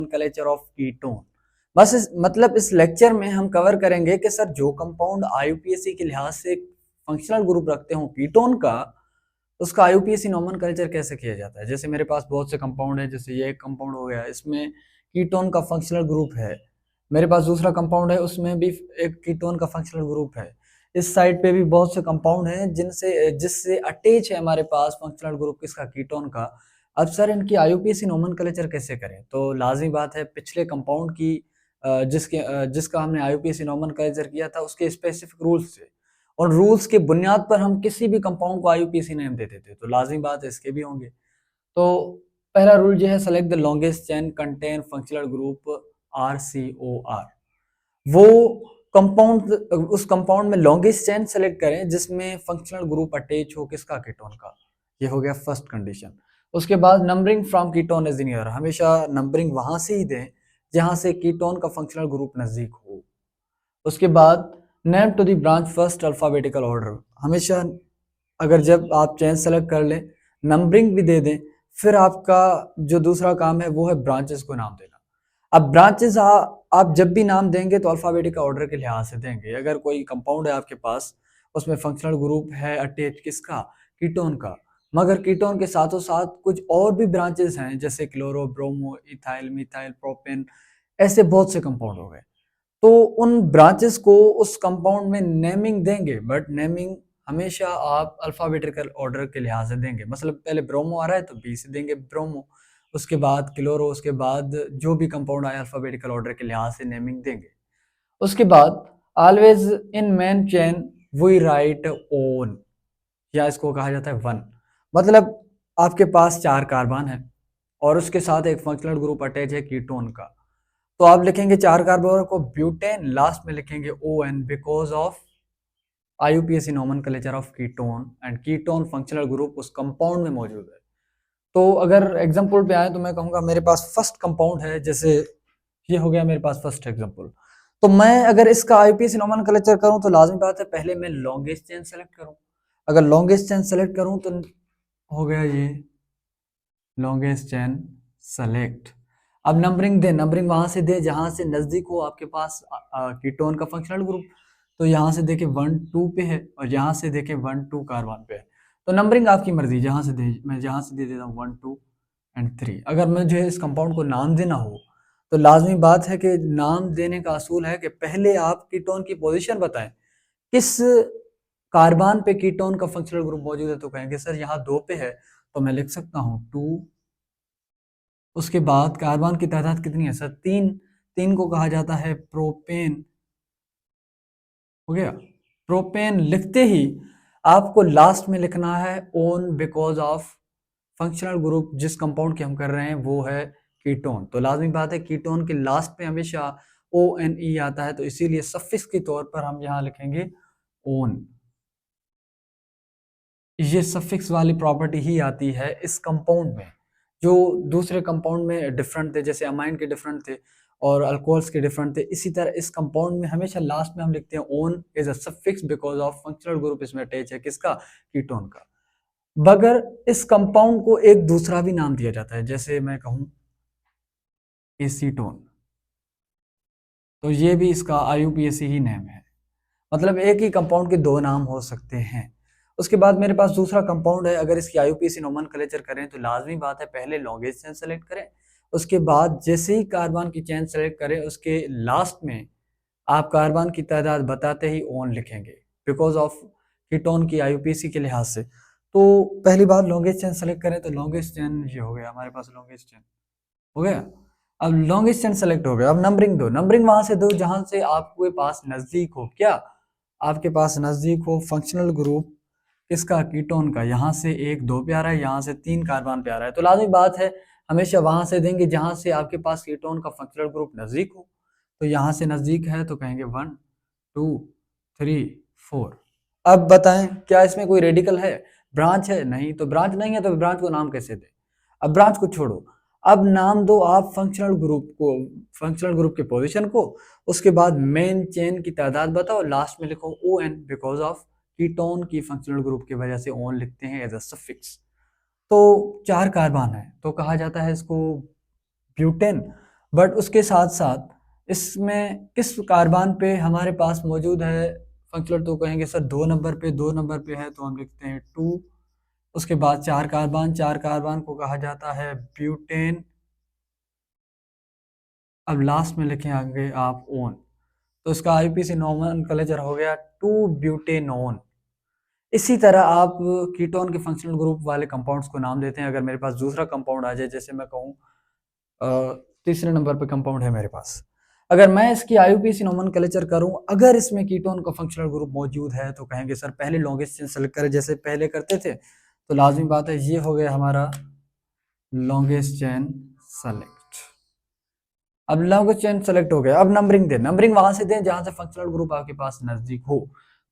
Nomenclature of ketone. बस मतलब इस लेक्चर में हम कवर करेंगे कि सर जो कंपाउंड आईयूपीएसी के लिहाज से फंक्शनल ग्रुप रखते हो कीटोन का, उसका आईयूपीएसी नोमेनक्लेचर कैसे किया जाता है। जैसे मेरे पास बहुत से कंपाउंड है, जैसे ये एक कंपाउंड हो गया, इसमें कीटोन का फंक्शनल ग्रुप है। मेरे पास दूसरा कंपाउंड है, उसमें भी एक कीटोन का फंक्शनल ग्रुप है। इस साइड पे भी बहुत से कंपाउंड हैं जिससे अटैच है हमारे पास फंक्शनल ग्रुप किसका, कीटोन का। अब सर इनकी आईयूपीएसी नोमेनक्लेचर कैसे करें, तो लाजमी बात है पिछले कंपाउंड की जिसका हमने आईयूपीएसी नोमेनक्लेचर किया था उसके स्पेसिफिक रूल्स से, और रूल्स के बुनियाद पर हम किसी भी कंपाउंड को आईयूपीएसी नेम देते थे, तो लाजमी बात है इसके भी होंगे। तो पहला रूल ये है, select the longest chain contain functional group RCOR। वो कंपाउंड उस कंपाउंड में लॉन्गेस्ट चेन सेलेक्ट करें जिसमें फंक्शनल ग्रुप अटैच हो किसका, कीटोन का। ये हो गया फर्स्ट कंडीशन। उसके बाद numbering from ketone is near, हमेशा नंबरिंग वहां से ही दें जहां से कीटोन का फंक्शनल ग्रुप नजदीक हो। उसके बाद name to the branch first alphabetical order, हमेशा अगर जब आप चेन सेलेक्ट कर लें, नंबरिंग भी दे दें, फिर आपका जो दूसरा काम है वो है ब्रांचेस को नाम देना। अब ब्रांचेस आप जब भी नाम देंगे तो अल्फाबेटिकल ऑर्डर के लिहाज से देंगे। अगर कोई कंपाउंड है आपके पास, उसमें फंक्शनल ग्रुप है अटैच किसका, कीटोन का, मगर कीटोन के साथों साथ कुछ और भी ब्रांचेस हैं जैसे chloro, bromo, ethyl, methyl, propane, ऐसे बहुत से कंपाउंड हो गए। तो उन ब्रांचेस को उस कंपाउंड में नेमिंग देंगे, बट नेमिंग हमेशा आप अल्फाबेटिकल ऑर्डर के लिहाज से देंगे। मतलब पहले ब्रोमो आ रहा है तो बी से देंगे ब्रोमो, उसके बाद क्लोरो, उसके बाद जो भी कंपाउंड आए अल्फाबेटिकल ऑर्डर के लिहाज से नेमिंग देंगे। उसके बाद always in main chain we write on, या इसको कहा जाता है वन। मतलब आपके पास 4 कार्बन है और उसके साथ एक फंक्शनल ग्रुप अटैच है कीटोन का, तो आप लिखेंगे 4 कार्बन को ब्यूटेन, लास्ट में लिखेंगे ON because of IUPAC nomenclature of ketone and ketone functional group उस कंपाउंड में मौजूद है। तो अगर एग्जांपल पे आए तो मैं कहूंगा मेरे पास फर्स्ट कंपाउंड है, जैसे ये हो गया मेरे पास फर्स्ट एग्जांपल। तो मैं अगर इसका आईयूपीएसी नोमेनक्लेचर करूं तो लाजमी बात है पहले मैं लॉन्गेस्ट चेन सेलेक्ट करूं। अगर लॉन्गेस्ट चेन सेलेक्ट करूं तो हो गया ये लॉन्गेस्ट चेन सेलेक्ट। अब नंबरिंग दे, नंबरिंग वहां से दे जहां से नजदीक हो आपके पास कीटोन का फंक्शनल ग्रुप। तो यहाँ से देखे 1 2 पे है और यहाँ से देखे 1 2 कार्बन पे है। तो नंबरिंग आपकी मर्जी, जहां से दे, मैं जहां से दे देता हूँ 1 2 एंड 3। अगर मुझे इस कंपाउंड को नाम देना हो तो लाजमी बात है कि नाम देने का असूल है कि पहले आप कीटोन की पोजीशन बताएं, किस कार्बन पे कीटोन का फंक्शनल ग्रुप मौजूद है। तो कहेंगे सर यहाँ 2 पे है, तो मैं लिख सकता हूँ 2। उसके बाद कार्बन की तादाद कितनी है सर, 3। 3 को कहा जाता है प्रोपेन। हो गया। प्रोपेन लिखते ही आपको लास्ट में लिखना है own because of functional group जिस कंपाउंड की हम कर रहे हैं वो है कीटोन। तो लाजमी बात है कीटोन के लास्ट पे हमेशा ONE आता है, तो इसीलिए सफिक्स के तौर पर हम यहाँ लिखेंगे ओन। ये सफिक्स वाली प्रॉपर्टी ही आती है इस कंपाउंड में, जो दूसरे कंपाउंड में डिफरेंट थे, जैसे अमाइन के डिफरेंट थे और अल्कोहल्स के डिफरेंट थे, इसी तरह इस कंपाउंड में हमेशा लास्ट में हम लिखते हैं own is a suffix because of functional group इसमें अटैच है किसका, कीटोन का। मगर इस कंपाउंड को एक दूसरा भी नाम दिया जाता है, जैसे मैं कहूं एसीटोन, तो ये भी इसका आईयूपीएसी ही नेम है। मतलब एक ही कंपाउंड के 2 नाम हो सकते हैं। उसके बाद मेरे पास दूसरा कंपाउंड है, अगर इसकी आईयूपीएसी नोमेनक्लेचर करें तो लाजमी बात है पहले लॉन्गेस्ट चेन सेलेक्ट करें। उसके बाद जैसे ही कार्बन की चेन सेलेक्ट करें उसके लास्ट में आप कार्बन की तादाद बताते ही ओन लिखेंगे बिकॉज ऑफ कीटोन की आईयूपीएसी के लिहाज से। तो पहली बार लॉन्गेस्ट चेन सेलेक्ट करें तो लॉन्गेस्ट चेन ये हो गया हमारे पास, लॉन्गेस्ट चेन हो गया। अब लॉन्गेस्ट चेन सेलेक्ट हो गया। अब नंबरिंग दो, नंबरिंग वहां से दो जहां से आपके पास नजदीक हो, क्या आपके पास नजदीक हो फंक्शनल ग्रुप किसका, कीटोन का। यहाँ से 1 2 पे आ रहा है, यहाँ से 3 कार्बन पे आ रहा है, तो लाजमी बात है हमेशा वहां से देंगे जहां से आपके पास कीटोन का फंक्शनल ग्रुप नजदीक हो। तो यहाँ से नजदीक है तो कहेंगे 1 2 3 4। अब बताएं क्या इसमें कोई रेडिकल है, ब्रांच है, नहीं। तो ब्रांच नहीं है तो ब्रांच को नाम कैसे दें। अब ब्रांच को छोड़ो, अब नाम दो आप फंक्शनल ग्रुप को, फंक्शनल ग्रुप के पोजीशन को। उसके बाद मेन चेन की तादाद बताओ, लास्ट में लिखो ON बिकॉज ऑफ कीटोन की फंक्शनल ग्रुप की वजह से ON लिखते हैं एज अ सफिक्स। तो 4 कार्बन है तो कहा जाता है इसको ब्यूटेन। बट उसके साथ साथ इसमें किस कार्बन पे हमारे पास मौजूद है फंक्शनल, तो कहेंगे सर 2 नंबर पे है तो हम लिखते हैं 2। उसके बाद 4 कार्बन को कहा जाता है ब्यूटेन। अब लास्ट में लिखेंगे आप ओन, तो इसका आईपीसी नोमेनक्लेचर हो गया 2 ब्यूटेनोन। इसी तरह आप कीटोन के फंक्शनल ग्रुप वाले कंपाउंड्स को नाम देते हैं। अगर मेरे पास दूसरा कंपाउंड आ जाए, जैसे मैं कहूँ तीसरे नंबर पे कंपाउंड है मेरे पास, अगर मैं इसकी आईयूपीएसी नोमेनक्लेचर करूं, अगर इसमें कीटोन का फंक्शनल ग्रुप मौजूद है तो कहेंगे सर पहले लॉन्गेस्ट चेन सेलेक्ट करें, जैसे पहले करते थे। तो लाजमी बात है ये हो गया हमारा लॉन्गेस्ट चेन सेलेक्ट। अब लॉन्गेस्ट चेन सेलेक्ट हो गया, अब नंबरिंग दे, नंबरिंग वहां से दें जहां से फंक्शनल ग्रुप आपके पास नजदीक हो।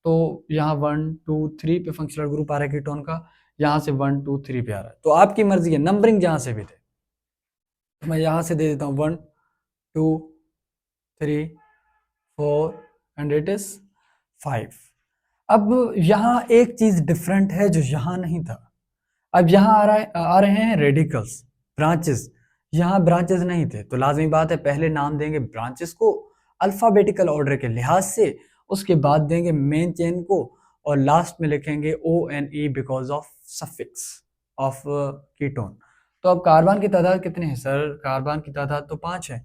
तो यहाँ 1 2 3 पे फंक्शनल ग्रुप आ रहा है कीटोन का, यहाँ से 1 2 3 पे आ रहा है, तो आपकी मर्जी है नंबरिंग जहां से भी दे। तो मैं यहाँ से दे देता हूँ 1 2 3 4 एंड इट इज 5। अब यहाँ एक चीज डिफरेंट है जो यहाँ नहीं था। अब यहाँ आ रहे हैं रेडिकल्स, ब्रांचेस। यहाँ ब्रांचेस नहीं थे, तो लाजमी बात है पहले नाम देंगे ब्रांचेस को अल्फाबेटिकल ऑर्डर के लिहाज से, उसके बाद देंगे मेन चेन को, और लास्ट में लिखेंगे ONE because of suffix of ketone. तो अब कार्बन की तादाद कितने हैं सर? कार्बन की तादाद तो 5 है।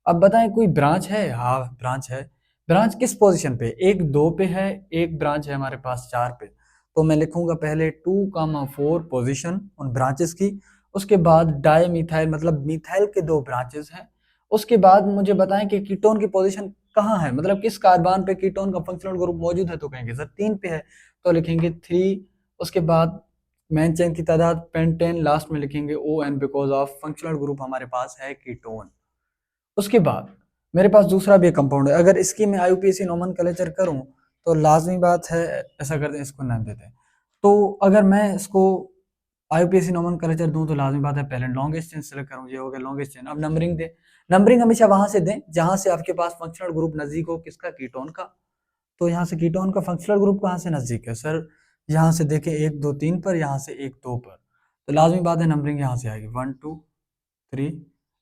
अब बताएं कोई ब्रांच है? हाँ ब्रांच है। ब्रांच किस पोजीशन पे? एक 2 पे है, एक ब्रांच है हमारे पास 4 पे। तो मैं लिखूंगा पहले 2,4 पोजीशन उन ब्रांचेस की, उसके बाद डाई मिथाइल मतलब मिथाइल के 2 ब्रांचेस हैं। उसके बाद मुझे बताएं कि कीटोन की पोजीशन कहाँ है, मतलब किस कार्बन पे कीटोन का फंक्शनल ग्रुप मौजूद है, तो कहेंगे सर 3 पे है, तो लिखेंगे 3। उसके बाद मेन चेन की तादाद पेंटेन, लास्ट में लिखेंगे ON because of functional group हमारे पास है कीटोन। उसके बाद मेरे पास दूसरा भी कंपाउंड है, अगर इसकी मैं आईयूपीएसी नोमेनक्लेचर करूं तो लाजमी बात है ऐसा करते हैं, इसको नाम देते हैं। तो अगर मैं इसको आईयूपीएसी नोमेनक्लेचर दूं तो लाजमी बात है पहले लॉन्गेस्ट चेन सेलेक्ट करूं, ये हो गया लॉन्गेस्ट चेन। अब नंबरिंग दे, नंबरिंग हमेशा वहां से दें जहां से आपके पास फंक्शनल ग्रुप नजदीक हो, किसका? कीटोन का। तो यहाँ से कीटोन का फंक्शनल ग्रुप कहाँ से नजदीक है सर? यहाँ से देखें 1 2 3 पर, यहाँ से 1 2 पर, तो लाजमी बात है नंबरिंग यहाँ से आएगी 1 2 3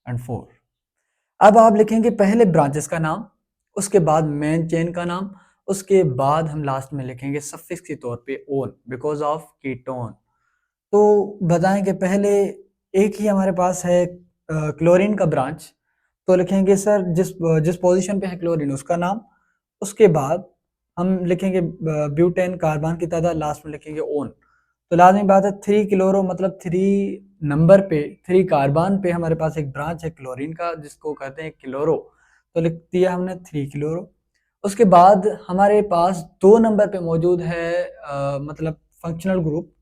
एंड 4। अब आप लिखेंगे पहले ब्रांचेस का नाम, उसके बाद मेन चेन का नाम, उसके बाद हम लास्ट में लिखेंगे सफिक्स के तौर पे ओन बिकॉज ऑफ कीटोन। तो बताएं कि पहले एक ही हमारे पास है क्लोरीन का ब्रांच, तो लिखेंगे सर जिस जिस पोजीशन पे है क्लोरीन उसका नाम, उसके बाद हम लिखेंगे ब्यूटेन कार्बन की तादाद, लास्ट में लिखेंगे ओन। तो लाजमी बात है 3 क्लोरो मतलब 3 नंबर पे 3 कार्बन पे हमारे पास एक ब्रांच है क्लोरीन का जिसको कहते हैं क्लोरो, तो लिख दिया हमने 3 क्लोरो। उसके बाद हमारे पास 2 नंबर पे मौजूद है मतलब फंक्शनल ग्रुप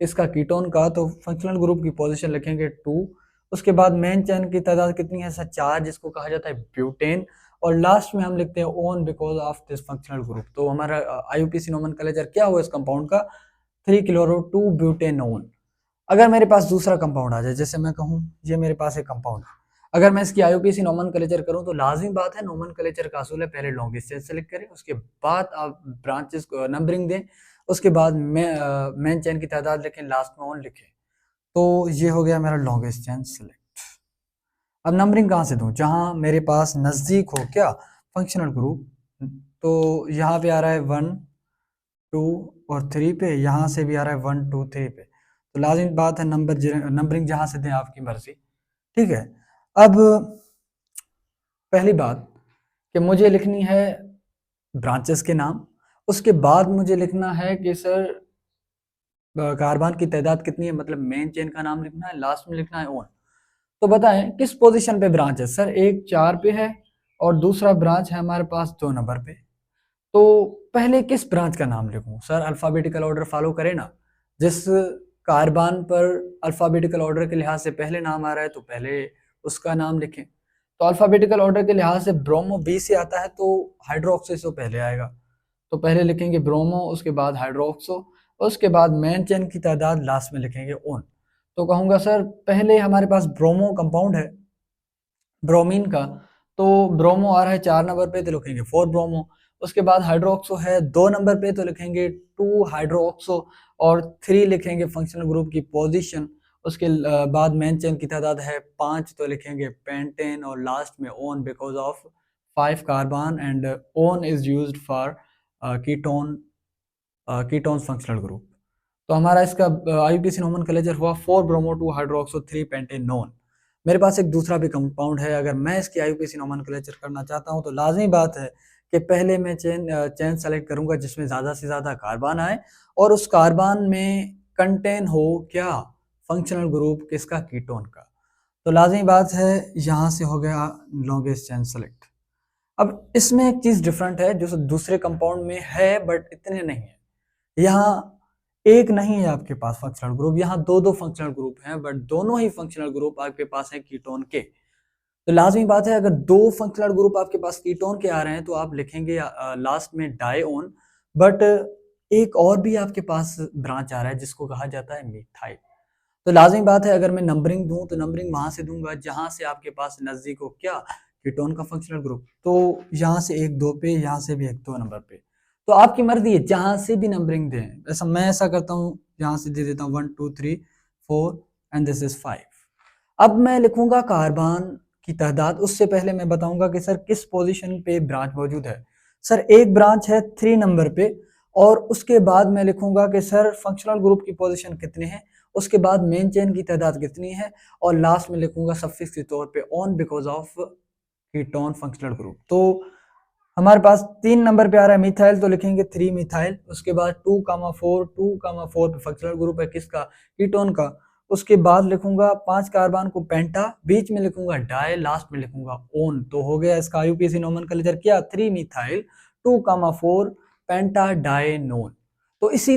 इसका कीटोन का, तो फंक्शनल ग्रुप की पोजीशन लिखेंगे 2। उसके बाद मेन चेन की तादाद कितनी है सर? 4, जिसको कहा जाता है ब्यूटेन, और लास्ट में हम लिखते हैं own because of this functional group. तो हमारा आईयूपीएसी नोमेनक्लेचर क्या हुआ इस कंपाउंड का? 3 क्लोरो 2 ब्यूटेनोन। अगर मेरे पास दूसरा कंपाउंड आ जाए, जैसे मैं कहूँ ये मेरे पास एक कंपाउंड है, अगर मैं इसकी आईयूपीएसी नोमेनक्लेचर करूं तो लाजिमी बात है नोमेनक्लेचर का असूल है पहले लॉन्गेस्ट चेन सेलेक्ट करें, उसके बाद आप ब्रांचेस को नंबरिंग दें, उसके बाद मेन चेन की तादाद लिखें, लास्ट में ऑन लिखें। तो ये हो गया मेरा लॉन्गेस्ट चेन सेलेक्ट। अब नंबरिंग कहाँ से दूं? जहां मेरे पास नजदीक हो क्या फंक्शनल ग्रुप, तो यहाँ पे आ रहा है 1 2 और 3 पे, यहाँ से भी आ रहा है 1 2 3 पे, तो लाजिमी बात है नंबरिंग जहां से दें आपकी मर्जी। ठीक है। अब पहली बात कि मुझे लिखनी है ब्रांचेस के नाम, उसके बाद मुझे लिखना है कि सर कार्बन की तादाद कितनी है, मतलब मेन चेन का नाम लिखना है, लास्ट में लिखना है ओन। तो बताएं किस पोजीशन पे ब्रांच है सर? एक 4 पे है और दूसरा ब्रांच है हमारे पास 2 नंबर पे। तो पहले किस ब्रांच का नाम लिखूं सर? अल्फाबेटिकल ऑर्डर फॉलो करें ना, जिस कार्बन पर अल्फाबेटिकल ऑर्डर के लिहाज से पहले नाम आ रहा है तो पहले उसका नाम लिखें। तो अल्फाबेटिकल ऑर्डर के लिहाज से ब्रोमो बी से आता है तो हाइड्रोक्सो से पहले आएगा, तो पहले लिखेंगे ब्रोमो, उसके बाद हाइड्रोक्सो, उसके बाद मेन चेन की तादाद, लास्ट में लिखेंगे ओन। तो कहूँगा सर पहले हमारे पास ब्रोमो कंपाउंड है ब्रोमीन का, तो ब्रोमो आ रहा है 4 नंबर पे तो लिखेंगे 4 ब्रोमो। उसके बाद हाइड्रोक्सो है 2 नंबर पे तो लिखेंगे 2 हाइड्रोक्सो, और 3 लिखेंगे फंक्शनल ग्रुप की पोजीशन, उसके बाद मेन चेन की तादाद है 5, तो लिखेंगे पेंटेन, और लास्ट में own because of 5 carbon, and own is used for ketone functional group. तो हमारा इसका IUPAC नोमेनक्लेचर हुआ 4 ब्रोमो 2 हाइड्रोक्सो 3 पेंटेनोन। मेरे पास एक दूसरा भी कंपाउंड है, अगर मैं इसकी IUPAC नोमेनक्लेचर करना चाहता हूं तो लाजमी बात है कि पहले मैं चेन सेलेक्ट करूंगा जिसमें ज़्यादा से ज़्यादा कार्बन आए और उस कार्बन में कंटेन हो क्या, फंक्शनल ग्रुप किसका, कीटोन का। तो लाजमी बात है यहाँ से हो गया लॉन्गेस्ट चेन सेलेक्ट। अब इसमें एक चीज़ डिफरेंट है जो दूसरे कंपाउंड में है बट इतने नहीं है। यहाँ एक नहीं है आपके पास फंक्शनल ग्रुप, यहाँ दो फंक्शनल ग्रुप हैं, बट दोनों ही फंक्शनल ग्रुप आपके पास है कीटोन के। तो लाजमी बात है अगर दो फंक्शनल ग्रुप आपके पास कीटोन के आ रहे हैं तो आप लिखेंगे लास्ट में डाईओन, बट एक और भी आपके पास ब्रांच आ रहा है जिसको कहा जाता है मिथाइल। तो लाजमी बात है अगर मैं नंबरिंग दूं तो नंबरिंग वहां से दूंगा जहां से आपके पास नजदीक हो क्या, कीटोन का फंक्शनल ग्रुप। तो यहाँ से 1 2 पे, यहाँ से भी 1 2 नंबर पे। तो आपकी मर्जी है जहां से भी नंबरिंग दें। ऐसा मैं ऐसा करता हूँ, यहाँ से दे देता हूँ 1 2 3 4 एंड दिस इज 5। अब मैं लिखूंगा कार्बन की तादाद। उससे पहले मैं बताऊंगा कि सर किस पोजीशन पे ब्रांच मौजूद है। सर एक ब्रांच है 3 नंबर पे, और उसके बाद मैं लिखूंगा कि सर फंक्शनल ग्रुप की पोजीशन कितने हैं, उसके बाद मेन चेन की तादाद कितनी है, और लास्ट में लिखूंगा सफिक्स के तौर पे on because of ketone functional group. तो हमारे पास 3 नंबर पे आ रहा है मिथाइल, तो लिखेंगे 3 मिथाइल। उसके बाद 2,4 पे फंक्शनल ग्रुप है किसका, कीटोन का। उसके बाद लिखूंगा 5 कार्बन को पेंटा, बीच में लिखूंगा डाई, लास्ट में लिखूंगा ओन। तो हो गया इसका IUPAC नोमेनक्लेचर क्या, 3 मिथाइल 2,4 पेंटा डाई नोन। तो इसी